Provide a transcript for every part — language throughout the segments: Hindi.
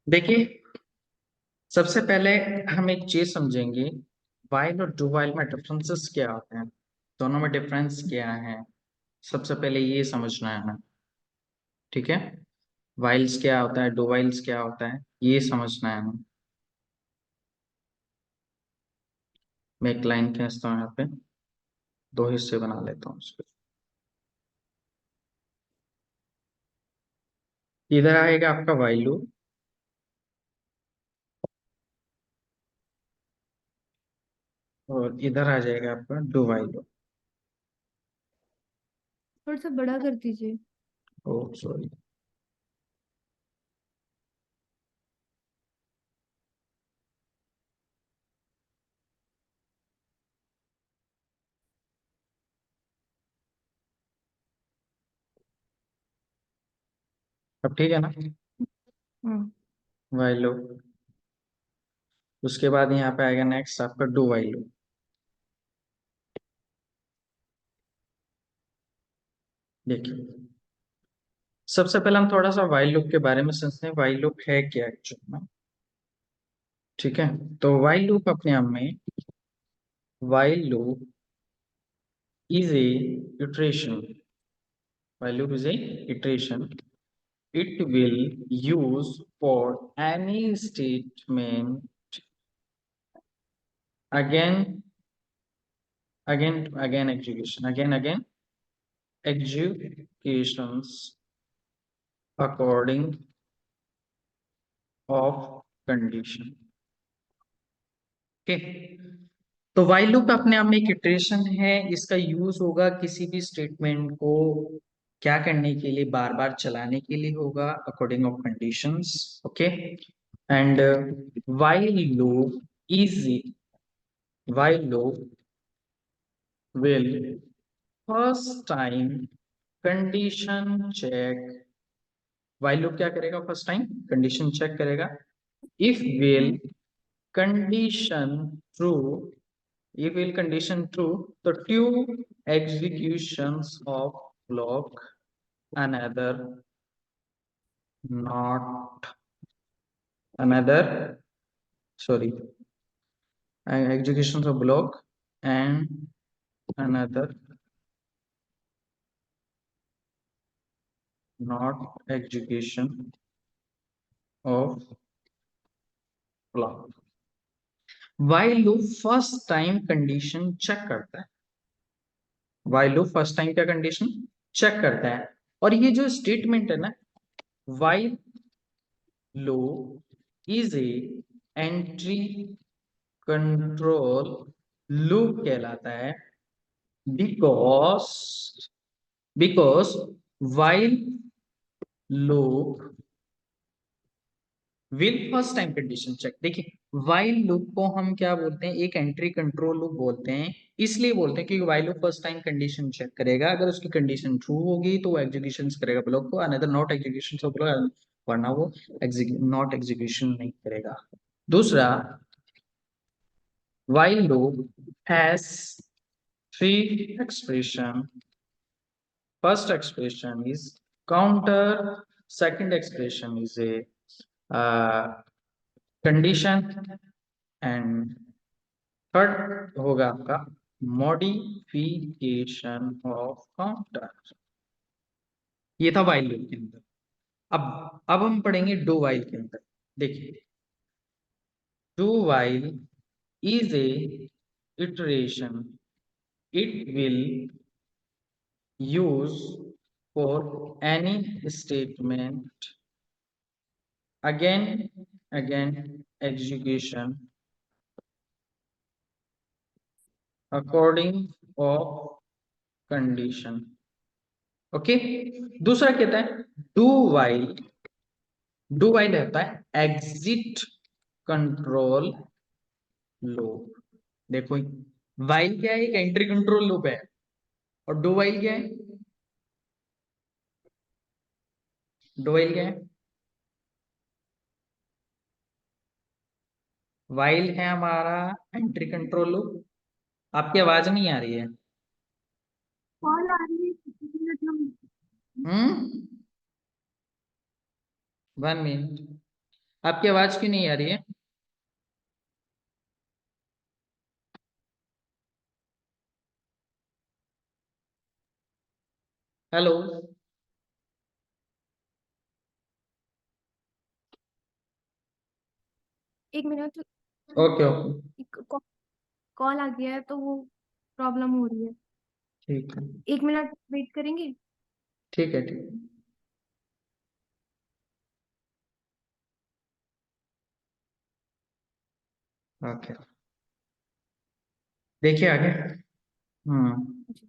देखिए, सबसे पहले हम एक चीज समझेंगे। वाइल और डू वाइल में डिफरेंसेस क्या होते हैं, दोनों में डिफरेंस क्या है। सबसे पहले ये समझना है हमें। ठीक है, वाइल्स क्या होता है, डू वाइल्स क्या होता है, ये समझना है हमें। मैं एक लाइन खींचता हूँ, यहाँ पे दो हिस्से बना लेता हूँ उसके। इधर आएगा आपका वाइल लूप और इधर आ जाएगा आपका डू वाइल लूप। थोड़ा सा बड़ा कर दीजिए। ओ सॉरी। अब ठीक है ना, हाँ। While loop. उसके बाद यहाँ पे आएगा नेक्स्ट आपका डू वाइल लूप। देखिए, सबसे पहले हम थोड़ा सा वाइल लूप के बारे में समझते हैं। वाइल लूप है क्या एक्चुअली में। ठीक है, तो वाइल लूप अपने आप में, while loop is a iteration. While loop is a iteration. It will use for any statement again, again execution, again executions according of condition. Okay. तो वाइल लूप अपने आप में एक इटरेशन है। इसका यूज होगा किसी भी स्टेटमेंट को क्या करने के लिए, बार बार चलाने के लिए होगा, according of conditions. Okay, and while loop is while loop will first time condition check. While loop क्या करेगा, फर्स्ट टाइम कंडीशन चेक करेगा। If will hmm. Condition true, if will condition true, the two executions of block another not another sorry executions of block and another not execution of block। while loop first time condition check करता है। while loop फर्स्ट टाइम क्या कंडीशन चेक करता है। और ये जो स्टेटमेंट है ना, while loop is a entry control loop कहलाता है। Because because while loop will first time condition check. देखिए, वाइल लूप को हम क्या बोलते हैं, एक एंट्री कंट्रोल लूप बोलते हैं। इसलिए बोलते हैं क्योंकि while loop first time condition check करेगा। अगर उसकी कंडीशन ट्रू होगी तो वो एग्जीक्यूशन करेगा ब्लॉक को, another not execution of block, वरना वो नॉट एग्जीक्यूशन नहीं करेगा। दूसरा, while loop has three expression. First expression is counter. Second expression is a condition, and third होगा आपका modification of counter। ये था while loop के अंदर। अब हम पढ़ेंगे do while के अंदर। देखिए, do while is a iteration. It will use for any statement again execution according of condition। Okay, दूसरा कहता है डू वाइल। डू वाइल रहता है एग्जिट कंट्रोल लूप। देखो, वाइल क्या है, एक एंट्री कंट्रोल लूप है। और डू वाइल क्या है, डू वाइल क्या है, वाइल है हमारा एंट्री कंट्रोल लूप। आपकी आवाज नहीं आ रही है। कॉल आ रही है, किसी मिनट हम। हम्म, 1 मिनट। आपकी आवाज क्यों नहीं आ रही है? हेलो। एक मिनट। Okay okay. एक कॉल आ गया है तो वो प्रॉब्लम हो रही है। ठीक है। 1 मिनट वेट करेंगे। ठीक है ठीक है। ओके। देखिए आगे। हम्म। जी।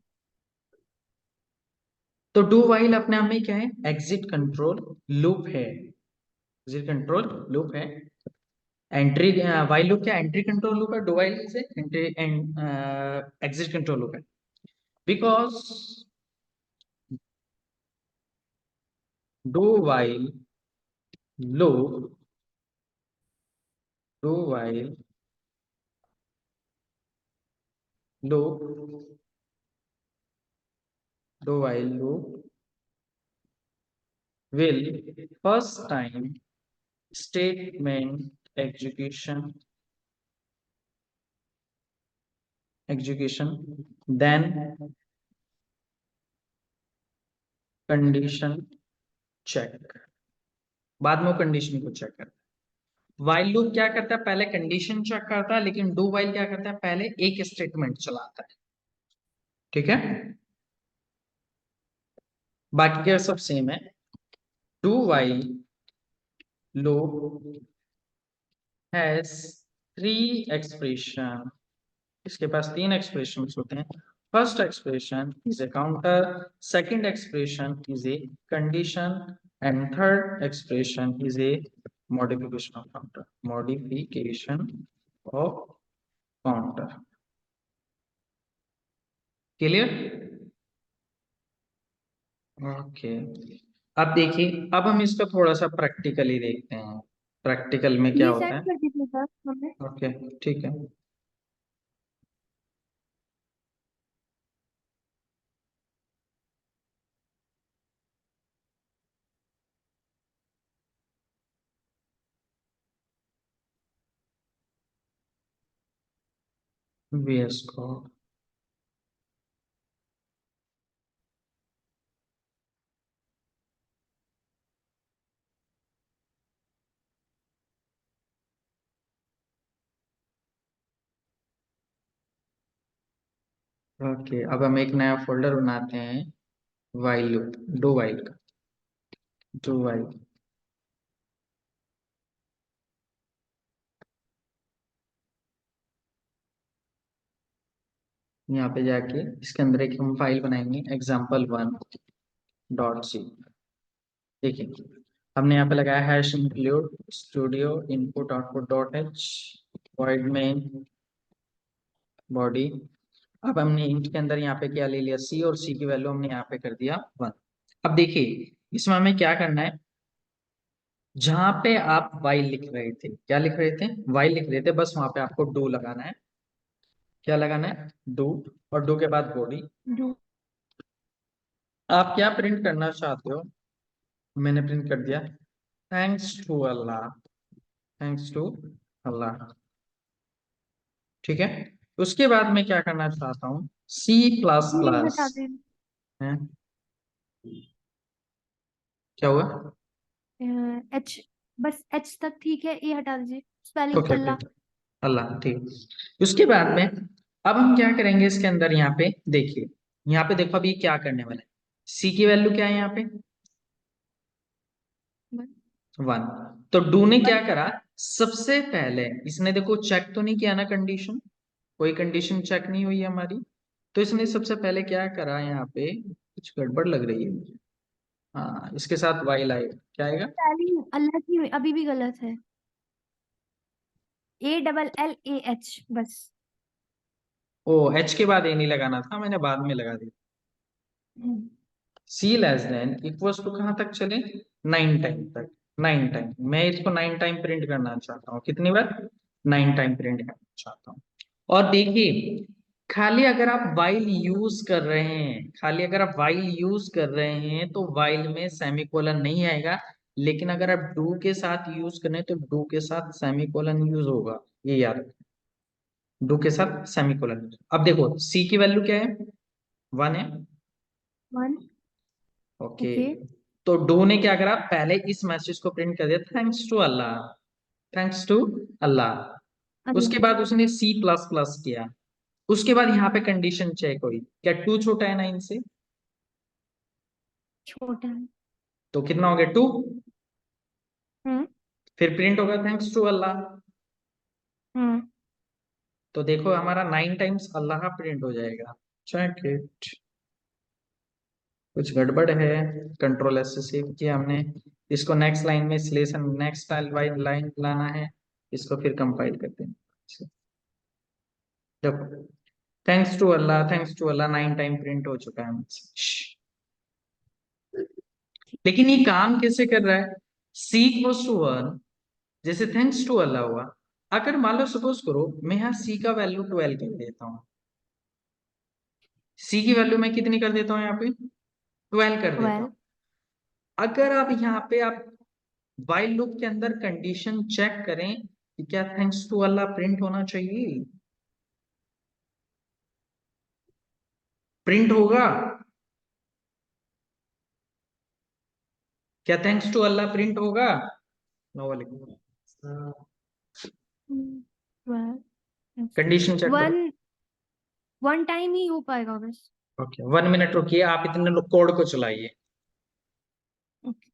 तो डू वाइल अपने आप में क्या है? एग्जिट कंट्रोल लूप है। एग्जिट कंट्रोल लूप है। एंट्री वाइल लूप क्या एंट्री कंट्रोल लूप है? डू वाइल से entry and exit control loop है। Because do while loop do while loop do while loop will first time statement execution then condition check। बाद में कंडीशन को चेक करता है। वाइल लूप क्या करता है? पहले कंडीशन चेक करता है, लेकिन डू वाइल क्या करता है? पहले एक स्टेटमेंट चलाता है। ठीक है। बाकी क्या सब सेम है। Do while loop has three expression. इसके पास तीन एक्सप्रेशन होते हैं। First expression is a counter, second expression is a condition and third expression is a modification of counter. Modification of counter. Clear? Okay. अब देखिए, अब हम इसका थोड़ा सा प्रैक्टिकली देखते हैं। प्रैक्टिकल में क्या ये होता सेंड है? कर दीजिए सर हमें। ओके। ठीक है। VS code. ओके, अब हम एक नया फोल्डर बनाते हैं। वाइल लूप, डू वाइल का। Do while. यहाँ पे जाके इसके अंदर एक हम फाइल बनाएंगे, example1.c। देखिए, हमने यहाँ पे लगाया hash include studio input output dot H void main body. अब हमने इंट के अंदर यहाँ पे क्या ले लिया? सी, और सी की वैल्यू हमने यहाँ पे कर दिया 1। अब देखिए, इसमें हमें क्या करना है? जहां पे आप वाइल लिख रहे थे, क्या लिख रहे थे? वाइल लिख रहे थे, बस वहां पे आपको डू लगाना है। क्या लगाना है? डू। और डू के बाद बॉडी। डू। आप क्या प्रिंट करना चाहते हो? मैंने प्रिंट कर दिया, thanks to Allah. Thanks to Allah. ठीक है। उसके बाद मैं क्या करना चाहता हूँ? सी प्लस ये प्लस हटा दें। है। क्या हुआ? एच, बस एच तक ठीक है, ए हटा दीजिए। Spelling okay okay. Allah. Allah, ठीक। उसके बाद में अब हम क्या करेंगे इसके अंदर? यहाँ पे देखिए, यहाँ पे देखो अभी क्या करने वाला है। सी की वैल्यू क्या है यहाँ पे? 1। तो डू ने क्या करा? सबसे पहले इसने देखो चेक तो नहीं किया ना कंडीशन, कोई कंडीशन चेक नहीं हुई हमारी। तो इसने सबसे पहले क्या करा? यहाँ पे कुछ गड़बड़ लग रही है मुझे। हाँ, इसके साथ वाइल आएगा, क्या आएगा? स्पेलिंग अल्लाह की अभी भी गलत है। ALLAH बस। ओ, एच के बाद ए नहीं लगाना था, मैंने बाद में लगा दिया। हम्म। सी लेस देन इक्वल्स टू कहाँ तक चले? 9 टाइम तक। 9 टाइम, मैं इसको 9 टाइम प्रिंट करना चाहता हूँ। कितनी बार? 9 टाइम प्रिंट करना चाहता हूँ। और देखिए, खाली अगर आप वाइल यूज कर रहे हैं, खाली अगर आप वाइल यूज कर रहे हैं तो वाइल में सेमीकोलन नहीं आएगा। लेकिन अगर आप डू के साथ यूज करें तो डू के साथ सेमीकोलन यूज होगा, ये याद रखें। डू के साथ सेमीकोलन। अब देखो सी की वैल्यू क्या है, 1 है। 1। ओके। ओके। तो डू ने क्या करा, पहले इस मैसेज को प्रिंट कर दिया, thanks to Allah, thanks to Allah. Allah. उसके बाद उसने सी प्लस प्लस किया। उसके बाद यहाँ पे कंडीशन चेक हुई, क्या टू छोटा है 9 से? छोटा है। तो कितना हो गया, 2। हम्म। फिर प्रिंट होगा थैंक्स टू अल्लाह। हम्म। तो देखो हमारा 9 टाइम्स अल्लाह प्रिंट हो जाएगा। Check it. कुछ गड़बड़ है, कंट्रोल एस से सेव किया हमने। इसको नेक्स्ट लाइन में सिलेक्शन, नेक्स्ट लाइन लाना है। इसको फिर कंपाइल करते हैं। देखो thanks to Allah, thanks to अल्लाह 9 टाइम प्रिंट हो चुका है मुझसे। लेकिन ये काम कैसे कर रहा है, सी इक्वल्स टू 1, जैसे थैंक्स टू अल्लाह हुआ। अगर मान लो सपोज करो मैं यहाँ सी का वैल्यू 12 कर देता हूँ, सी की वैल्यू मैं कितनी कर देता हूँ यहाँ पे, 12 कर देता 12। हूँ। अगर आप यहाँ पे आप व्हाइल लूप के अंदर कंडीशन चेक करें कि क्या थैंक्स टू अल्लाह प्रिंट होना चाहिए, प्रिंट होगा क्या, थैंक्स टू अल्लाह प्रिंट होगा? नो वालेकुम। 12। कंडीशन चेक करो। 1। 1 टाइम ही हो पाएगा बस। ओके 1 मिनट रुकिए, आप इतने कोड को चलाइए। ओके।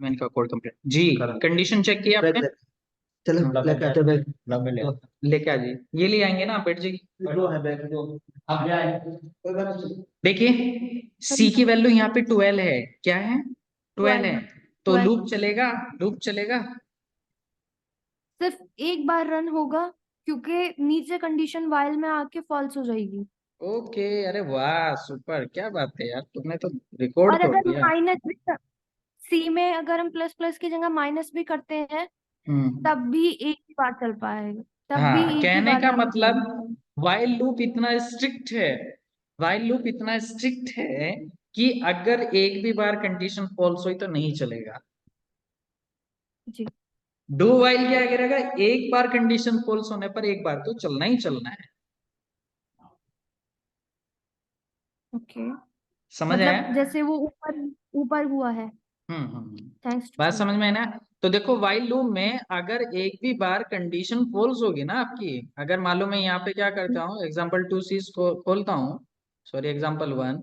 मैंने कहा कोड कंप्लीट जी। कंडीशन चेक किया बैग आपने? बैग चलो लेके आते बैग। लेके आ जाइए, ये ले आएंगे ना, आप बैठ जाइए। दो है बैग दो। आप ले आए कोई बात नहीं। देखिए सर सी की वैल्यू यहाँ पे 12 है, क्या है? 12 12 है। हाँ तो 12 लूप चलेगा, लूप चलेगा। सिर्फ एक बार रन होगा क्योंकि नीचे कंडीशन वाइल में आके फॉल्स हो जाएगी। ओके, अरे वाह सुपर, क्या बात है यार, तुमने तो रिकॉर्ड और तोड़ अगर दिया। माइनस भी सी में अगर हम प्लस प्लस की जगह माइनस भी करते हैं हम्म। तब भी एक ही बार चल पाएगा, तब भी हाँ, एक ही कहने बार का रन मतलब होगा। वाइल लूप इतना स्ट्रिक्ट है, वाइल लूप इतना स्ट्रिक्ट है कि अगर एक भी बार कंडीशन फॉल्स हुई तो नहीं चलेगा। जी डू वाइल क्या करेगा, एक बार कंडीशन फॉल्स होने पर एक बार तो चलना ही चलना है। ओके समझ आया? मतलब जैसे वो ऊपर ऊपर हुआ है हम्म। थैंक्स बात टू। समझ में है ना? तो देखो वाइल लूप में अगर एक भी बार कंडीशन फॉल्स होगी ना आपकी, अगर मान लो मैं यहाँ पे क्या करता हूँ, एग्जाम्पल 2 सी खोलता हूँ, सॉरी एग्जाम्पल 1,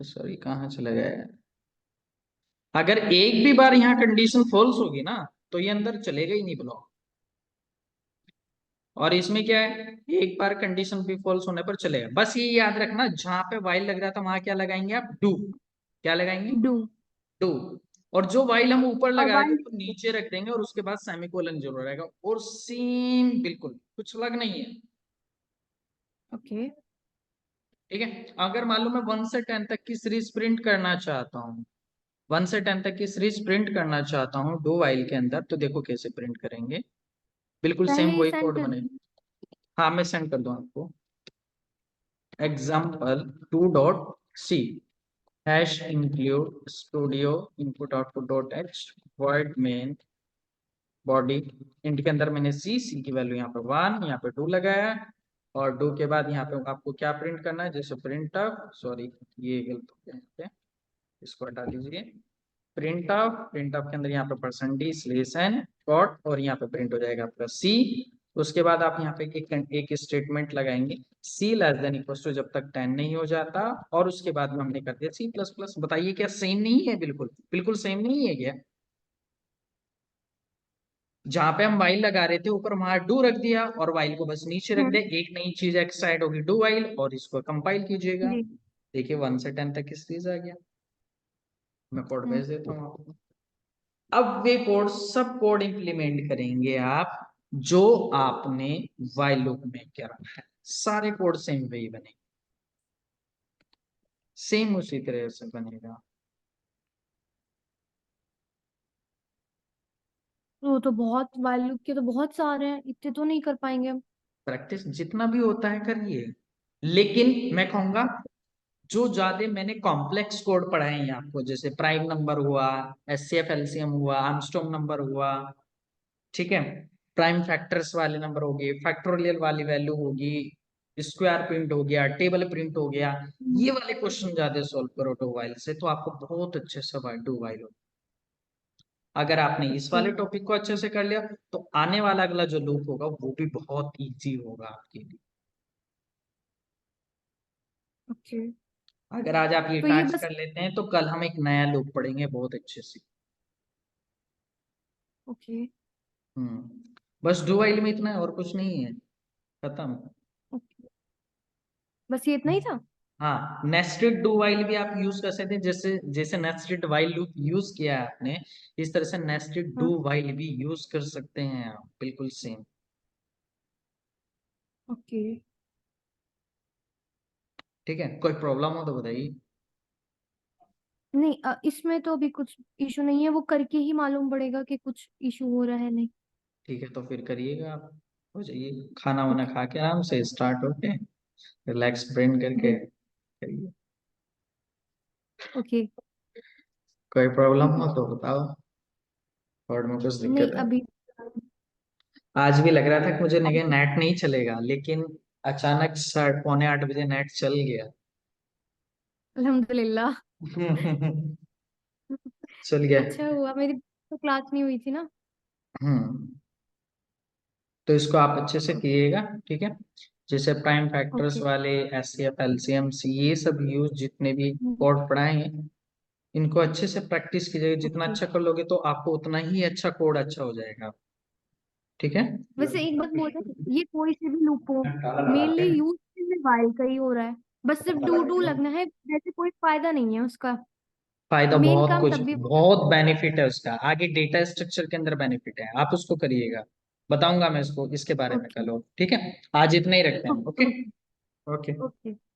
सॉरी कहाँ चला गया है। अगर एक भी बार यहाँ कंडीशन फॉल्स होगी ना तो ये अंदर चलेगा ही नहीं ब्लॉक। और इसमें क्या है, एक बार कंडीशन भी फॉल्स होने पर चलेगा। बस ये याद रखना, जहां पे वाइल लग रहा था वहां क्या लगाएंगे आप, डू। क्या लगाएंगे? Do do. और जो वाइल हम ऊपर और लगा रहे थे वाइल तो नीचे रख देंगे और उसके बाद सेमीकोलन जरूर रहेगा, और सेम बिल्कुल कुछ अलग नहीं है। ओके ठीक है, अगर मान लो मैं 1 से 10 तक की सीरीज प्रिंट करना चाहता हूँ, 1 से 10 तक की सीरीज प्रिंट करना चाहता हूँ डू वाइल के अंदर, तो देखो कैसे प्रिंट करेंगे, बिल्कुल पहले सेम ही वही सेंड कोड कर बने। दी। हाँ मैं सेंड कर दूं आपको। Example 2.c hash include studio input output dot H word main body int के अंदर मैंने सी की वैल्यू यहाँ पे 1, यहाँ पे 2 लगाया। और 2 के बाद यहाँ पे आपको क्या प्रिंट करना है, जैसे प्रिंट ऑफ, सॉरी ये गलत हो गया यहाँ पे, इसको हटा दीजिए। प्रिंट ऑफ के अंदर यहाँ पे परसेंट स्लेस एन डॉट, और यहाँ पे प्रिंट हो जाएगा आपका सी। उसके बाद आप यहाँ पे एक स्टेटमेंट लगाएंगे, सी लेस देन इक्वल टू जब तक 10 नहीं हो जाता, और उसके बाद में हमने कर दिया सी प्लस प्लस। बताइए क्या सेम नहीं है? बिल्कुल बिल्कुल सेम नहीं है क्या? जहां पे हम वाइल लगा रहे थे ऊपर वहां डू रख दिया, और वाइल को बस नीचे रख हम्म दिया, एक नई चीज एक्स्ट्रा ऐड होगी डू वाइल, और इसको कंपाइल कीजिएगा। जी देखिए 1 से 10 तक की सीरीज आ गया। मैं कोड हम्म भेज देता हूँ आपको। अब वे कोड सब कोड इंप्लीमेंट करेंगे आप, जो आपने वाइल लूप में किया है, सारे कोड सेम वही बने, सेम उसी तरह से बनेगा। तो बहुत वैल्यू के तो बहुत सारे हैं, इतने तो नहीं कर पाएंगे हम। प्रैक्टिस जितना भी होता है करिए, लेकिन मैं कहूंगा जो ज्यादा मैंने कॉम्प्लेक्स कोड पढ़ाए हैं आपको, जैसे प्राइम नंबर हुआ, एचसीएफ एलसीएम हुआ, आर्मस्ट्रांग नंबर हुआ, ठीक है, प्राइम फैक्टर्स वाले नंबर हो गए, फैक्टोरियल वाली वैल्यू होगी, स्क्वायर प्रिंट हो गया, टेबल प्रिंट हो गया, ये वाले क्वेश्चन ज्यादा सॉल्व करो डू वाइल से, तो आपको बहुत अच्छे से डू वाइल हो। अगर आपने इस ओके वाले टॉपिक को अच्छे से कर लिया तो आने वाला अगला जो लूप होगा वो भी बहुत इजी होगा आपके लिए। ओके अगर आज आप ये तो ये टास्क बस कर लेते हैं तो कल हम एक नया लूप पढ़ेंगे बहुत अच्छे से। ओके बस डू वाइल में इतना है और कुछ नहीं है, खत्म। ओके बस ये इतना ही था। हाँ, नेस्टेड डू वाइल भी आप यूज कर सकते हैं, जैसे जैसे नेस्टेड वाइल लूप यूज किया है आपने, इस तरह से नेस्टेड हाँ डू वाइल भी यूज कर सकते हैं आप, बिल्कुल सेम। ओके ठीक है, कोई प्रॉब्लम हो तो बताइए। नहीं इसमें तो अभी कुछ इशू नहीं है, वो करके ही मालूम पड़ेगा कि कुछ इशू हो रहा है नहीं। ठीक है, तो फिर करिएगा आप, हो जाइए खाना वाना ओके खा के आराम से स्टार्ट होके, रिलैक्स ब्रेन करके जी करिए। ओके कोई प्रॉब्लम ठीक है हो तो बताओ, और में कुछ नहीं दिक्कत है? अभी आज भी लग रहा था कि मुझे नेट नहीं चलेगा, लेकिन अचानक 7:45 नेट चल गया। अल्हम्दुलिल्लाह। चल गया। अच्छा हुआ मेरी तो क्लास नहीं हुई थी ना। हम्म। तो इसको आप अच्छे से किएगा, ठीक है, जैसे प्राइम फैक्टर्स ओके वाले, एचसीएफ एलसीएम ये सब यूज जितने भी कोड पढ़ाए हैं, इनको अच्छे से प्रैक्टिस कीजिएगा, जितना ओके। अच्छा कर लोगे तो आपको उतना ही अच्छा कोड अच्छा हो जाएगा। ठीक है। वैसे एक बात बोल रहे, ये कोई से भी लूप हो, मेनली यूज वाइल का ही हो रहा है, बस सिर्फ डू डू लगना है, वैसे कोई फायदा नहीं है उसका। फायदा मेन बहुत काम कुछ, तब भी बहुत बेनिफिट है उसका, आगे डेटा स्ट्रक्चर के अंदर बेनिफिट है, आप उसको करिएगा। बताऊंगा मैं इसको इसके बारे में ओके कल और, ठीक है। आज इतना ही रखते हैं हम। ओके। Okay okay. ओके।